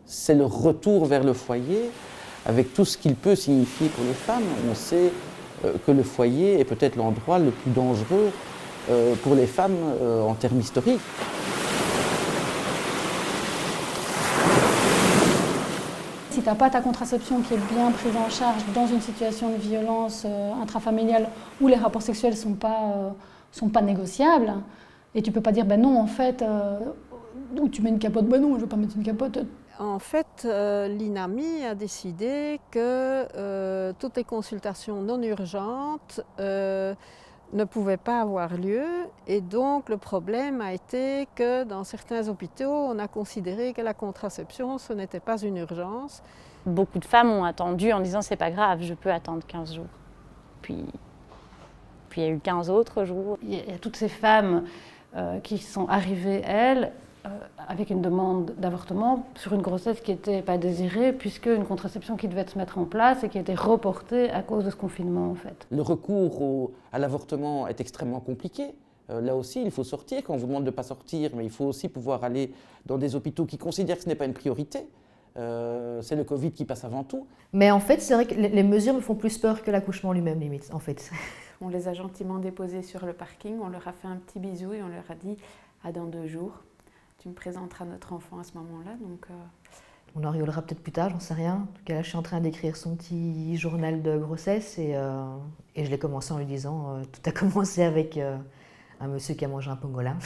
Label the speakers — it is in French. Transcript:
Speaker 1: c'est le retour vers le foyer, avec tout ce qu'il peut signifier pour les femmes. On sait que le foyer est peut-être l'endroit le plus dangereux pour les femmes en termes historiques.
Speaker 2: Si tu n'as pas ta contraception qui est bien prise en charge dans une situation de violence intrafamiliale où les rapports sexuels ne sont pas négociables, et tu ne peux pas dire ben non en fait, ou tu mets une capote, ben non je ne veux pas mettre une capote.
Speaker 3: En fait, l'INAMI a décidé que toutes les consultations non urgentes ne pouvaient pas avoir lieu, et donc le problème a été que dans certains hôpitaux, on a considéré que la contraception, ce n'était pas une urgence.
Speaker 4: Beaucoup de femmes ont attendu en disant c'est pas grave, je peux attendre 15 jours. Puis il y a eu 15 autres jours.
Speaker 2: Il y a toutes ces femmes qui sont arrivées, elles, avec une demande d'avortement sur une grossesse qui n'était pas désirée, puisque une contraception qui devait se mettre en place et qui a été reportée à cause de ce confinement en fait.
Speaker 1: Le recours à l'avortement est extrêmement compliqué. Là aussi, il faut sortir. Quand on vous demande de ne pas sortir, mais il faut aussi pouvoir aller dans des hôpitaux qui considèrent que ce n'est pas une priorité. C'est le Covid qui passe avant tout.
Speaker 5: Mais en fait, c'est vrai que les mesures me font plus peur que l'accouchement lui-même, limite, en fait.
Speaker 6: On les a gentiment déposés sur le parking, on leur a fait un petit bisou et on leur a dit « à dans 2 jours ». Tu me présenteras notre enfant à ce moment-là. Donc,
Speaker 5: On en rigolera peut-être plus tard, j'en sais rien. En tout cas, là, je suis en train d'écrire son petit journal de grossesse et je l'ai commencé en lui disant tout a commencé avec un monsieur qui a mangé un pangolin.